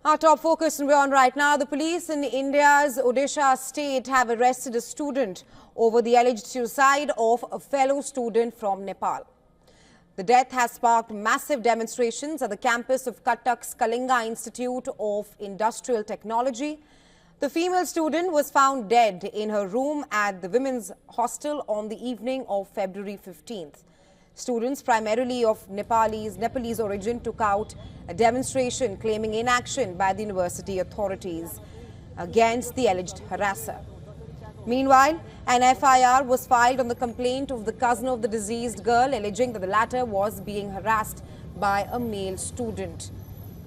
Our top focus and we're on right now. The police in India's Odisha state have arrested a student over the alleged suicide of a fellow student from Nepal. The death has sparked massive demonstrations at the campus of Cuttack's Kalinga Institute of Industrial Technology. The female student was found dead in her room at the women's hostel on the evening of February 15th. Students, primarily of Nepalese origin, took out a demonstration claiming inaction by the university authorities against the alleged harasser. Meanwhile, an FIR was filed on the complaint of the cousin of the deceased girl, alleging that the latter was being harassed by a male student.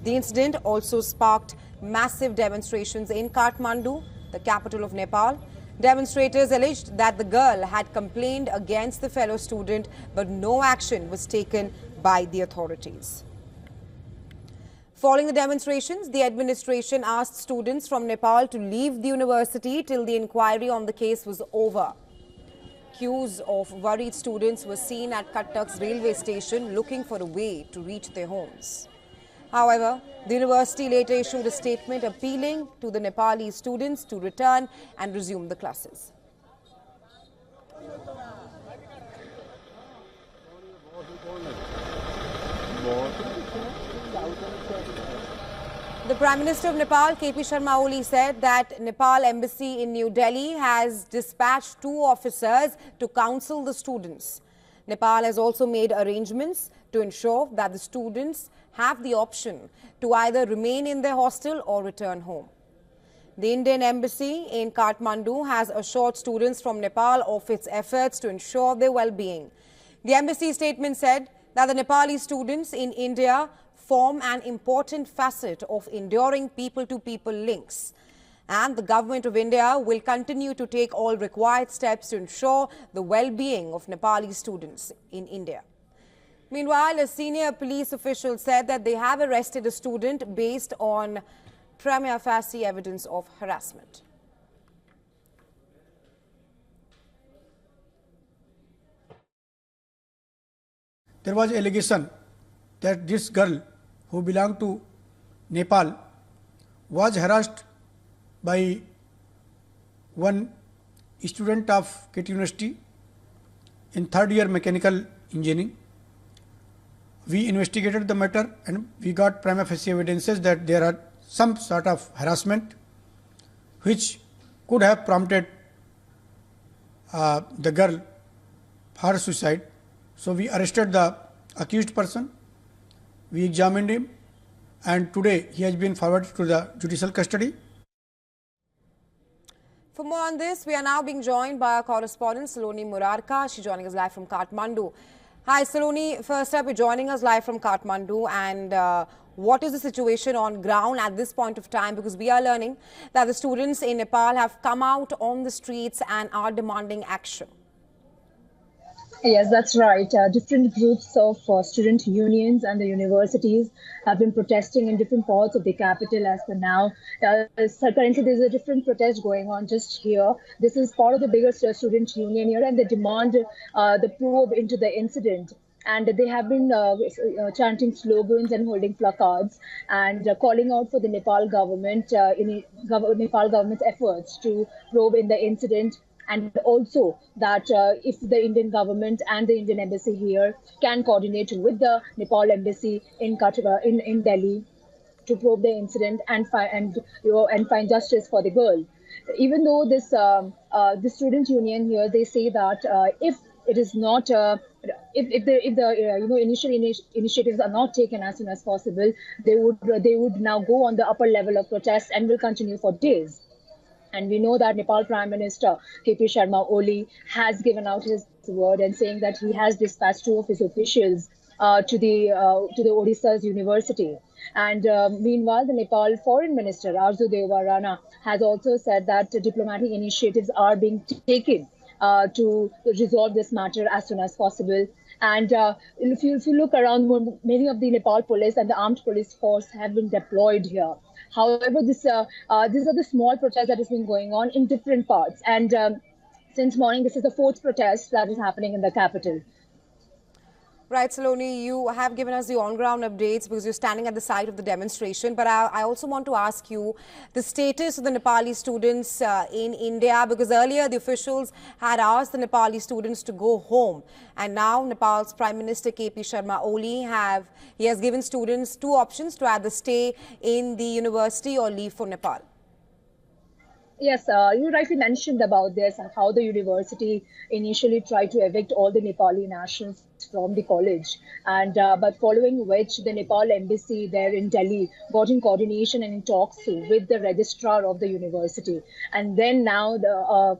The incident also sparked massive demonstrations in Kathmandu, the capital of Nepal. Demonstrators alleged that the girl had complained against the fellow student, but no action was taken by the authorities. Following the demonstrations, the administration asked students from Nepal to leave the university till the inquiry on the case was over. Queues of worried students were seen at Cuttack's railway station looking for a way to reach their homes. However, the university later issued a statement appealing to the Nepali students to return and resume the classes. The Prime Minister of Nepal, KP Sharma Oli, said that Nepal Embassy in New Delhi has dispatched 2 officers to counsel the students. Nepal has also made arrangements to ensure that the students have the option to either remain in their hostel or return home. The Indian Embassy in Kathmandu has assured students from Nepal of its efforts to ensure their well-being. The embassy statement said that the Nepali students in India form an important facet of enduring people-to-people links. And the government of India will continue to take all required steps to ensure the well-being of Nepali students in India. Meanwhile, a senior police official said that they have arrested a student based on prima facie evidence of harassment. There was allegation that this girl who belonged to Nepal was harassed by one student of KT University in 3rd year mechanical engineering. We investigated the matter and we got prima facie evidences that there are some sort of harassment which could have prompted the girl for suicide. So we arrested the accused person, we examined him, and today he has been forwarded to the judicial custody. For more on this, we are now being joined by our correspondent Saloni Murarka. She's joining us live from Kathmandu. Hi Saloni, first up, you're joining us live from Kathmandu, and what is the situation on ground at this point of time? Because we are learning that the students in Nepal have come out on the streets and are demanding action. Yes, that's right. Different groups of student unions and the universities have been protesting in different parts of the capital as per now. So currently, there's a different protest going on just here. This is part of the biggest student union here, and they demand the probe into the incident. And they have been chanting slogans and holding placards and calling out for the Nepal government, Nepal government's efforts to probe in the incident. And also that if the Indian government and the Indian embassy here can coordinate with the Nepal embassy in Delhi to probe the incident and find justice for the girl. Even though this the student union here, they say that if it is not if the initial initiatives are not taken as soon as possible, they would now go on the upper level of protest and will continue for days. And we know that Nepal Prime Minister KP Sharma Oli has given out his word and saying that he has dispatched 2 of his officials to the Odisha's university. And meanwhile, the Nepal Foreign Minister Arzu Deva Rana has also said that diplomatic initiatives are being taken to resolve this matter as soon as possible. And if you look around, many of the Nepal police and the armed police force have been deployed here. However, these are the small protests that has been going on in different parts. And since morning, this is the 4th protest that is happening in the capital. Right, Saloni, you have given us the on-ground updates because you're standing at the site of the demonstration. But I also want to ask you the status of the Nepali students in India, because earlier the officials had asked the Nepali students to go home. And now Nepal's Prime Minister KP Sharma Oli has given students two options to either stay in the university or leave for Nepal. Yes, you rightly mentioned about this, how the university initially tried to evict all the Nepali nationals from the college, and but following which the Nepal embassy there in Delhi got in coordination and in talks with the registrar of the university, and then now the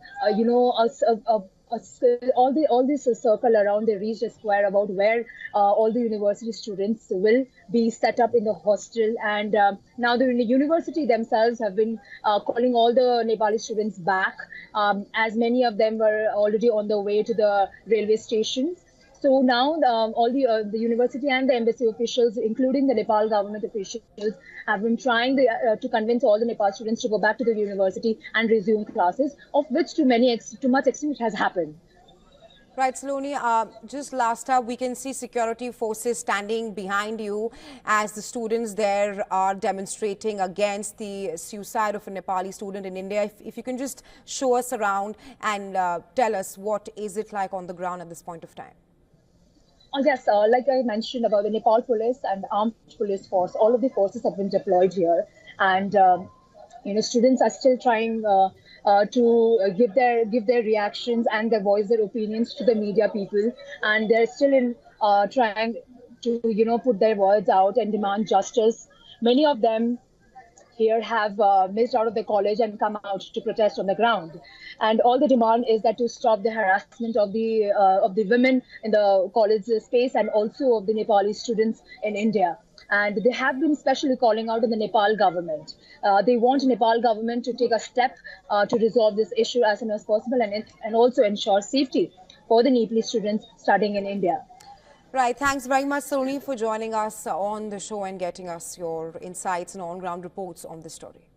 all this circle around, they reached a square about where all the university students will be set up in the hostel, and now the university themselves have been calling all the Nepali students back, as many of them were already on the way to the railway stations. So now all the university and the embassy officials, including the Nepal government officials, have been trying to convince all the Nepal students to go back to the university and resume classes, of which to much extent it has happened. Right, Saloni, just last up, we can see security forces standing behind you as the students there are demonstrating against the suicide of a Nepali student in India. If you can just show us around and tell us what is it like on the ground at this point of time. Yes, like I mentioned about the Nepal police and the armed police force, all of the forces have been deployed here, and students are still trying to give their reactions and voice their opinions to the media people, and they're still in trying to put their words out and demand justice. Many of them here have missed out of the college and come out to protest on the ground, and all the demand is that to stop the harassment of the women in the college space, and also of the Nepali students in India. And they have been especially calling out on the Nepal government. They want Nepal government to take a step to resolve this issue as soon as possible, and also ensure safety for the Nepali students studying in India. Right. Thanks very much, Saloni, for joining us on the show and getting us your insights and on-ground reports on this story.